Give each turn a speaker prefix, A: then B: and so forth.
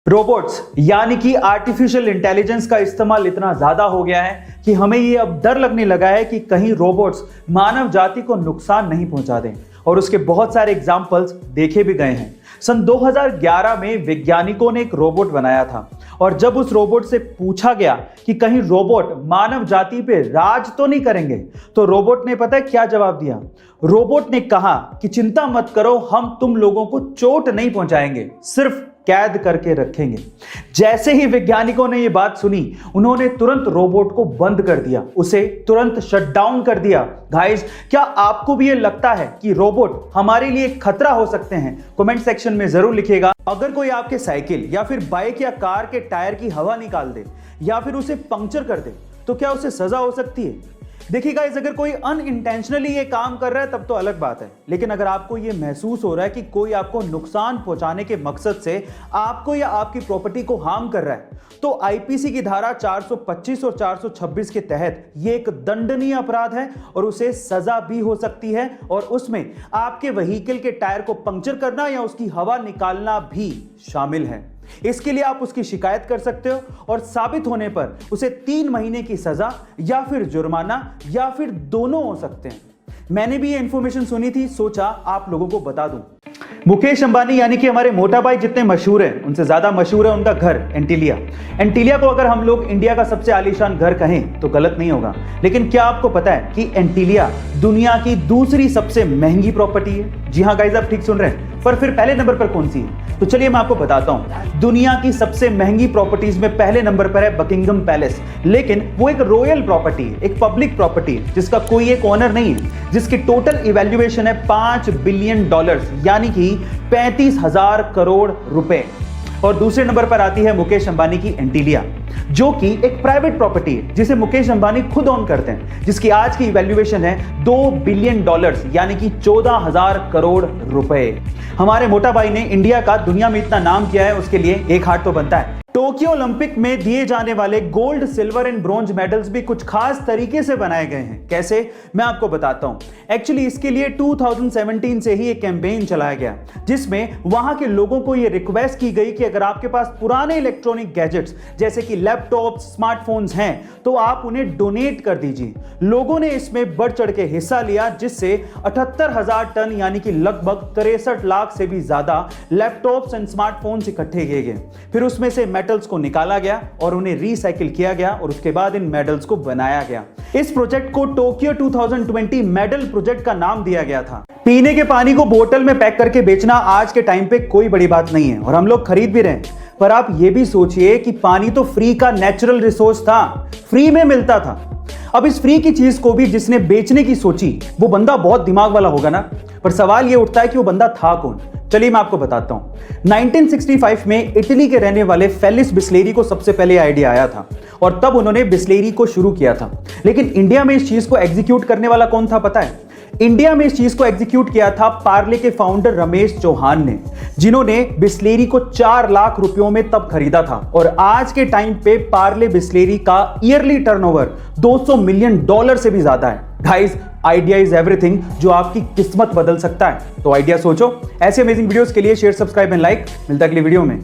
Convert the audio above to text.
A: Robots यानी कि artificial intelligence का इस्तेमाल इतना ज्यादा हो गया है कि हमें ये अब डर लगने लगा है कि कहीं रोबोट्स मानव जाति को नुकसान नहीं पहुंचा दें। और उसके बहुत सारे एग्जाम्पल्स देखे भी गए हैं। सन 2011 में वैज्ञानिकों ने एक रोबोट बनाया था और जब उस रोबोट से पूछा गया कि कहीं रोबोट मानव जाति पे राज तो नहीं करेंगे, तो रोबोट ने पता है क्या जवाब दिया? रोबोट ने कहा कि चिंता मत करो, हम तुम लोगों को चोट नहीं पहुंचाएंगे, सिर्फ कैद करके रखेंगे। जैसे ही वैज्ञानिकों ने यह बात सुनी, उन्होंने तुरंत रोबोट को बंद कर दिया, उसे तुरंत शट डाउन कर दिया। गाइस, क्या आपको भी ये लगता है कि रोबोट हमारे लिए खतरा हो सकते हैं? कमेंट सेक्शन में जरूर लिखिएगा। अगर कोई आपके साइकिल या फिर बाइक या कार के टायर की हवा निकाल दे या फिर उसे पंक्चर कर दे, तो क्या उसे सजा हो सकती है? देखिए गाइस, अगर कोई अनइंटेंशनली ये काम कर रहा है तब तो अलग बात है, लेकिन अगर आपको ये महसूस हो रहा है कि कोई आपको नुकसान पहुंचाने के मकसद से आपको या आपकी प्रॉपर्टी को हार्म कर रहा है, तो आईपीसी की धारा 425 और 426 के तहत ये एक दंडनीय अपराध है और उसे सजा भी हो सकती है। और उसमें आपके व्हीकल के टायर को पंक्चर करना या उसकी हवा निकालना भी शामिल है। इसके लिए आप उसकी शिकायत कर सकते हो और साबित होने पर उसे 3 महीने की सजा या फिर जुर्माना या फिर दोनों हो सकते हैं। मैंने भी ये इंफॉर्मेशन सुनी थी, सोचा आप लोगों को बता दूं। मुकेश अंबानी यानी कि हमारे मोटा भाई जितने मशहूर हैं, उनसे ज्यादा मशहूर है उनका घर एंटीलिया। एंटीलिया को अगर हम लोग इंडिया का सबसे आलीशान घर कहें तो गलत नहीं होगा, लेकिन क्या आपको पता है कि एंटीलिया दुनिया की दूसरी सबसे महंगी प्रॉपर्टी है? जी हाँ गाइस, आप ठीक सुन रहे हैं। पर फिर पहले नंबर पर कौन सी है? तो चलिए मैं आपको बताता हूं। दुनिया की सबसे महंगी प्रॉपर्टीज में पहले नंबर पर है बकिंगम पैलेस, लेकिन वो एक रॉयल प्रॉपर्टी है, एक पब्लिक प्रॉपर्टी है जिसका कोई एक ओनर नहीं है, जिसकी टोटल इवैल्यूएशन है $5 बिलियन, यानी कि 35,000 करोड़ रुपए। और दूसरे नंबर पर आती है मुकेश अंबानी की एंटीलिया, जो कि एक प्राइवेट प्रॉपर्टी है जिसे मुकेश अंबानी खुद ओन करते हैं, जिसकी आज की इवैल्यूएशन है $2 बिलियन, यानी कि 14,000 करोड़ रुपए। हमारे मोटा भाई ने इंडिया का दुनिया में इतना नाम किया है, उसके लिए एक हार्ट तो बनता है। टोक्यो ओलंपिक में दिए जाने वाले gold, silver and bronze medals भी कुछ खास तरीके से बनाए गए हैं। कैसे, मैं आपको बताता हूं। एक्चुअली इसके लिए 2017 से ही एक कैंपेन चलाया गया, जिसमें वहां के लोगों को यह रिक्वेस्ट की गई कि अगर आपके पास पुराने इलेक्ट्रॉनिक गैजेट्स जैसे कि लैपटॉप, स्मार्टफोन्स हैं, तो आप उन्हें डोनेट कर दीजिए। लोगों ने इसमें बढ़ चढ़ के हिस्सा लिया, जिससे 78,000 टन यानी कि लगभग 63 लाख से भी ज्यादा लैपटॉप्स एंड स्मार्टफोन्स इकट्ठे किए गए। फिर उसमें से मेटल्स को निकाला गया और उन्हें रिसाइकिल किया गया और उसके बाद इन मेडल्स को बनाया गया। इस प्रोजेक्ट को टोक्यो 2020 मेडल प्रोजेक्ट का नाम दिया गया था। पीने के पानी को बोतल में पैक करके बेचना आज के टाइम पे कोई बड़ी बात नहीं है और हम लोग खरीद भी रहे हैं। पर आप ये भी सोचिए कि पानी तो फ्री का नेचुरल रिसोर्स था, फ्री में मिलता था। अब इस फ्री की चीज को भी जिसने बेचने की सोची, वो बंदा बहुत दिमाग वाला होगा ना। पर सवाल ये उठता है कि वो बंदा था कौन? चलिए मैं आपको बताता हूं। 1965 में इटली के रहने वाले फेलिस बिस्लेरी को सबसे पहले आइडिया आया था और तब उन्होंने बिस्लेरी को शुरू किया था। लेकिन इंडिया में इस चीज को एग्जीक्यूट करने वाला कौन था पता है? इंडिया में इस चीज को एग्जीक्यूट किया था पार्ले के फाउंडर रमेश चौहान ने, जिन्होंने बिस्लेरी को 4 लाख रुपयों में तब खरीदा था। और आज के टाइम पे पार्ले बिस्लेरी का ईयरली टर्नओवर $200 मिलियन से भी ज्यादा है। गाइस, आइडिया इज एवरीथिंग, जो आपकी किस्मत बदल सकता है। तो आइडिया सोचो। ऐसे अमेजिंग वीडियोस के लिए शेयर, सब्सक्राइब एंड लाइक। मिलता है अगली वीडियो में।